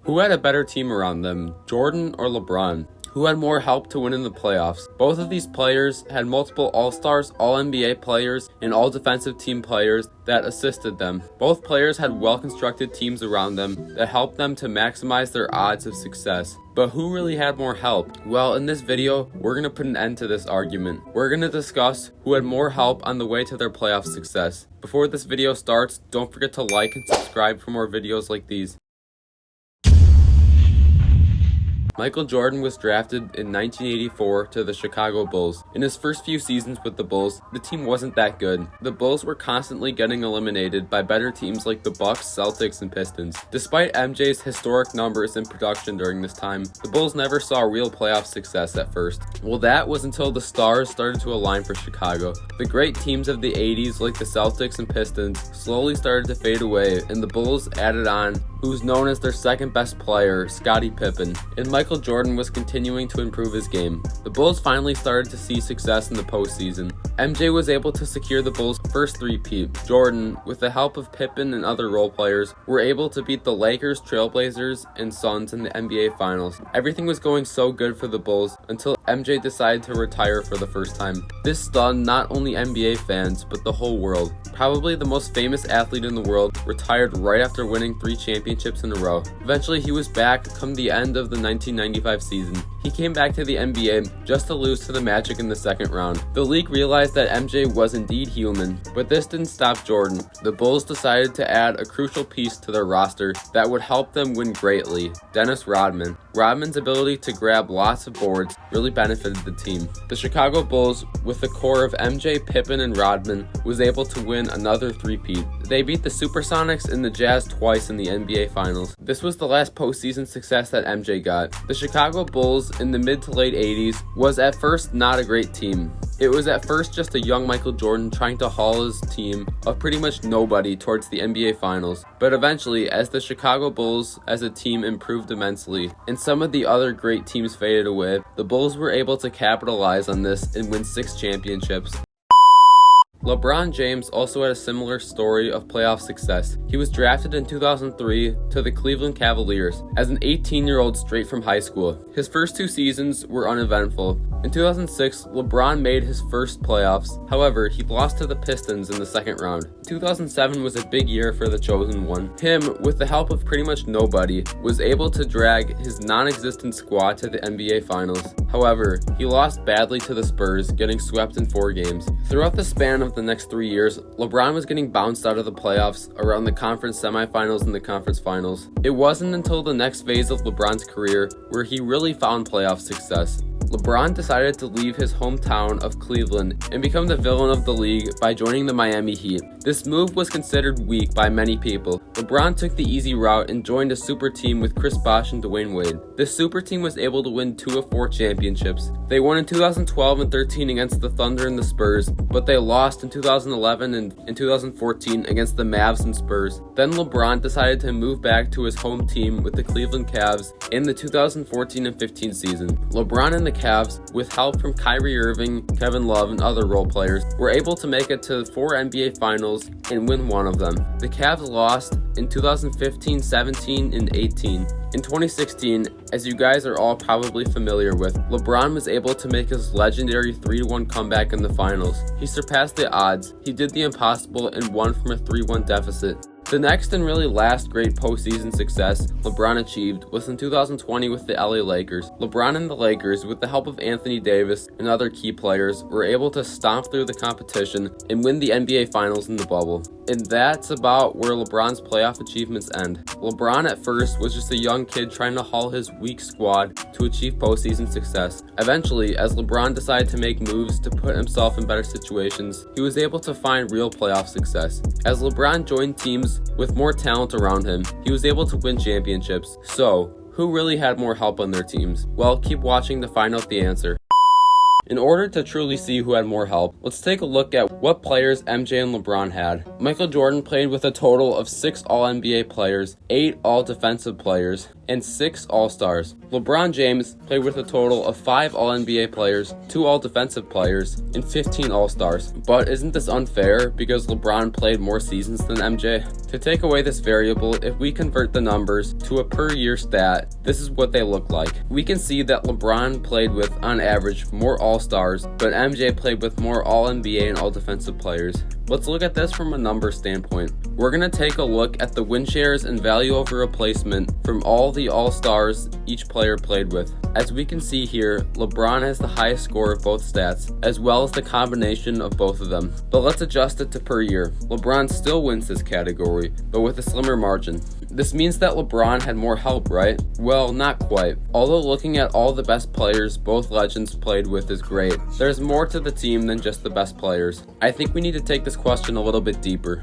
Who had a better team around them, Jordan or LeBron? Who had more help to win in the playoffs? Both of these players had multiple All-Stars, All-NBA players, and All-Defensive Team players that assisted them. Both players had well-constructed teams around them that helped them to maximize their odds of success. But who really had more help? Well, in this video, we're going to put an end to this argument. We're going to discuss who had more help on the way to their playoff success. Before this video starts, don't forget to like and subscribe for more videos like these. Michael Jordan was drafted in 1984 to the Chicago Bulls. In his first few seasons with the Bulls, the team wasn't that good. The Bulls were constantly getting eliminated by better teams like the Bucks, Celtics, and Pistons. Despite MJ's historic numbers in production during this time, the Bulls never saw real playoff success at first. Well, that was until the stars started to align for Chicago. The great teams of the 80s like the Celtics and Pistons slowly started to fade away, and the Bulls added on who's known as their second best player, Scottie Pippen, and Michael Jordan was continuing to improve his game. The Bulls finally started to see success in the postseason. MJ was able to secure the Bulls' first three-peat. Jordan, with the help of Pippen and other role players, were able to beat the Lakers, Trailblazers, and Suns in the NBA Finals. Everything was going so good for the Bulls until MJ decided to retire for the first time. This stunned not only NBA fans, but the whole world. Probably the most famous athlete in the world retired right after winning 3 championships in a row. Eventually, he was back come the end of the 1995 season. He came back to the NBA just to lose to the Magic in the second round. The league realized that MJ was indeed human, but this didn't stop Jordan. The Bulls decided to add a crucial piece to their roster that would help them win greatly: Dennis Rodman. Rodman's ability to grab lots of boards really benefited the team. The Chicago Bulls, with the core of MJ, Pippen, and Rodman, was able to win another three-peat. They beat the Supersonics and the Jazz twice in the NBA Finals. This was the last postseason success that MJ got. The Chicago Bulls in the mid to late 80s was at first not a great team. It was at first just a young Michael Jordan trying to haul his team of pretty much nobody towards the NBA Finals. But eventually, as the Chicago Bulls as a team improved immensely, and some of the other great teams faded away, the Bulls were able to capitalize on this and win 6 championships. LeBron James also had a similar story of playoff success. He was drafted in 2003 to the Cleveland Cavaliers as an 18-year-old straight from high school. His first 2 seasons were uneventful. In 2006, LeBron made his first playoffs. However, he lost to the Pistons in the second round. 2007 was a big year for the chosen one. Him, with the help of pretty much nobody, was able to drag his non-existent squad to the NBA Finals. However, he lost badly to the Spurs, getting swept in 4 games. Throughout the span of the next 3 years, LeBron was getting bounced out of the playoffs, around the conference semifinals and the conference finals. It wasn't until the next phase of LeBron's career where he really found playoff success. LeBron decided to leave his hometown of Cleveland and become the villain of the league by joining the Miami Heat. This move was considered weak by many people. LeBron took the easy route and joined a super team with Chris Bosh and Dwayne Wade. This super team was able to win 2 of 4 championships. They won in 2012 and 13 against the Thunder and the Spurs, but they lost in 2011 and in 2014 against the Mavs and Spurs. Then LeBron decided to move back to his home team with the Cleveland Cavs in the 2014 and 15 season. LeBron and the Cavs, with help from Kyrie Irving, Kevin Love, and other role players, were able to make it to 4 NBA Finals and win 1 of them. The Cavs lost in 2015, 17, and 18. In 2016, as you guys are all probably familiar with, LeBron was able to make his legendary 3-1 comeback in the finals. He surpassed the odds, he did the impossible, and won from a 3-1 deficit. The next and really last great postseason success LeBron achieved was in 2020 with the LA Lakers. LeBron and the Lakers, with the help of Anthony Davis and other key players, were able to stomp through the competition and win the NBA Finals in the bubble. And that's about where LeBron's playoff achievements end. LeBron at first was just a young kid trying to haul his weak squad to achieve postseason success. Eventually, as LeBron decided to make moves to put himself in better situations, he was able to find real playoff success. As LeBron joined teams with more talent around him, he was able to win championships. So, who really had more help on their teams? Well, keep watching to find out the answer. In order to truly see who had more help, let's take a look at what players MJ and LeBron had. Michael Jordan played with a total of 6 All-NBA players, 8 All-Defensive players, and 6 All-Stars. LeBron James played with a total of 5 All-NBA players, 2 All-Defensive players, and 15 All-Stars. But isn't this unfair because LeBron played more seasons than MJ? To take away this variable, if we convert the numbers to a per-year stat, this is what they look like. We can see that LeBron played with, on average, more All-Stars, but MJ played with more All-NBA and All-Defensive players. Let's look at this from a number standpoint. We're going to take a look at the win shares and value over replacement from all the All-Stars each player played with. As we can see here, LeBron has the highest score of both stats, as well as the combination of both of them. But let's adjust it to per year. LeBron still wins this category, but with a slimmer margin. This means that LeBron had more help, right? Well, not quite. Although looking at all the best players both legends played with is great, there's more to the team than just the best players. I think we need to take this question a little bit deeper.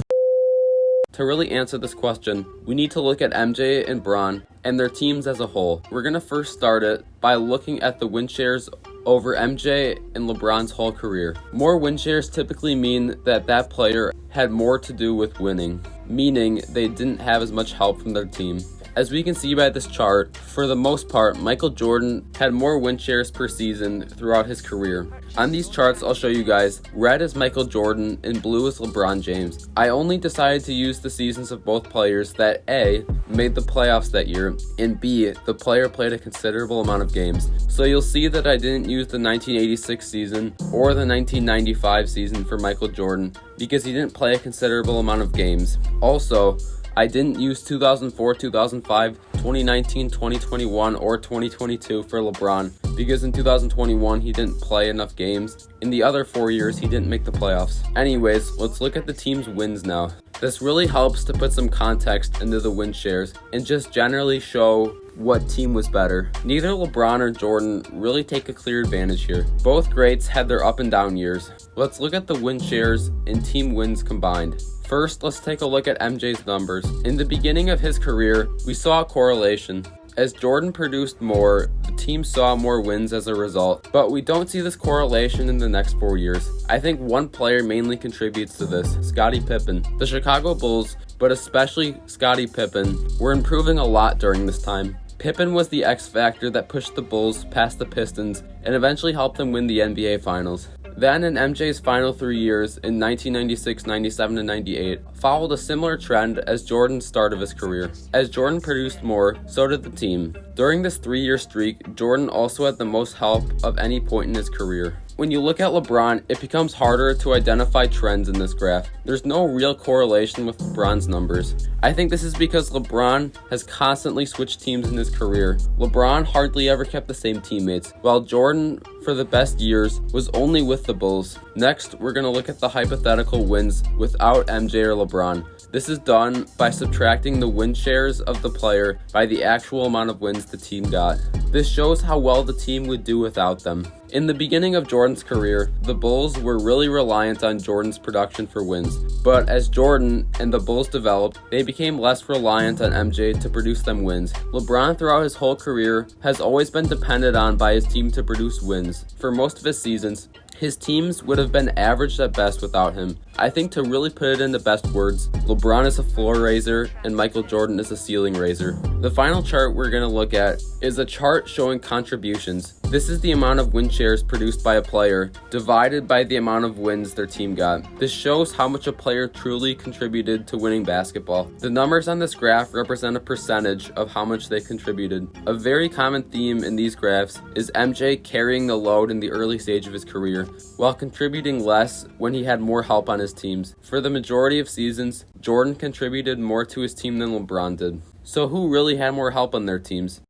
To really answer this question, we need to look at MJ and Bron and their teams as a whole. We're going to first start it by looking at the win shares over MJ and LeBron's whole career. More win shares typically mean that that player had more to do with winning, meaning they didn't have as much help from their team. As we can see by this chart, for the most part, Michael Jordan had more win shares per season throughout his career. On these charts, I'll show you guys, red is Michael Jordan and blue is LeBron James. I only decided to use the seasons of both players that A, made the playoffs that year, and B, the player played a considerable amount of games. So you'll see that I didn't use the 1986 season or the 1995 season for Michael Jordan because he didn't play a considerable amount of games. Also, I didn't use 2004, 2005, 2019, 2021, or 2022 for LeBron because in 2021 he didn't play enough games. In the other 4 years he didn't make the playoffs. Anyways, let's look at the team's wins now. This really helps to put some context into the win shares and just generally show what team was better. Neither LeBron or Jordan really take a clear advantage here. Both greats had their up and down years. Let's look at the win shares and team wins combined. First, let's take a look at MJ's numbers. In the beginning of his career, we saw a correlation. As Jordan produced more, the team saw more wins as a result, but we don't see this correlation in the next 4 years. I think one player mainly contributes to this, Scottie Pippen. The Chicago Bulls, but especially Scottie Pippen, were improving a lot during this time. Pippen was the X factor that pushed the Bulls past the Pistons and eventually helped them win the NBA Finals. Then in MJ's final 3 years, in 1996, 97, and 98, followed a similar trend as Jordan's start of his career. As Jordan produced more, so did the team. During this 3-year streak, Jordan also had the most help of any point in his career. When you look at LeBron, it becomes harder to identify trends in this graph. There's no real correlation with LeBron's numbers. I think this is because LeBron has constantly switched teams in his career. LeBron hardly ever kept the same teammates, while Jordan, for the best years, was only with the Bulls. Next, we're going to look at the hypothetical wins without MJ or LeBron. This is done by subtracting the win shares of the player by the actual amount of wins the team got. This shows how well the team would do without them. In the beginning of Jordan's career, the Bulls were really reliant on Jordan's production for wins, but as Jordan and the Bulls developed, they became less reliant on MJ to produce them wins. LeBron throughout his whole career has always been depended on by his team to produce wins. For most of his seasons, his teams would have been average at best without him. I think to really put it in the best words, LeBron is a floor raiser and Michael Jordan is a ceiling raiser. The final chart we're going to look at is a chart showing contributions. This is the amount of win shares produced by a player divided by the amount of wins their team got. This shows how much a player truly contributed to winning basketball. The numbers on this graph represent a percentage of how much they contributed. A very common theme in these graphs is MJ carrying the load in the early stage of his career, while contributing less when he had more help on his teams. For the majority of seasons, Jordan contributed more to his team than LeBron did. So who really had more help on their teams?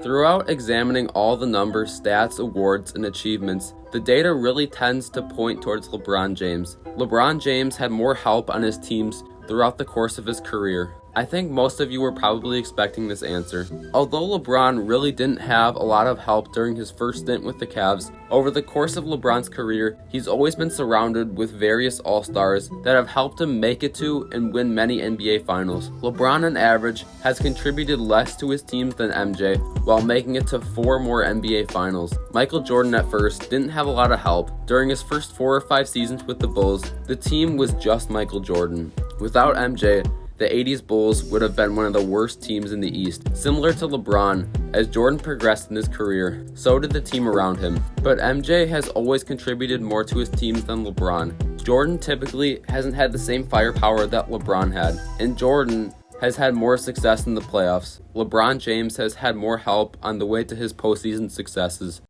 Throughout examining all the numbers, stats, awards, and achievements, the data really tends to point towards LeBron James. LeBron James had more help on his teams throughout the course of his career. I think most of you were probably expecting this answer. Although LeBron really didn't have a lot of help during his first stint with the Cavs, over the course of LeBron's career, he's always been surrounded with various All-Stars that have helped him make it to and win many NBA Finals. LeBron on average has contributed less to his teams than MJ, while making it to 4 more NBA Finals. Michael Jordan at first didn't have a lot of help. During his first 4 or 5 seasons with the Bulls, the team was just Michael Jordan. Without MJ, the 80s Bulls would have been one of the worst teams in the East. Similar to LeBron, as Jordan progressed in his career, so did the team around him. But MJ has always contributed more to his teams than LeBron. Jordan typically hasn't had the same firepower that LeBron had, and Jordan has had more success in the playoffs. LeBron James has had more help on the way to his postseason successes.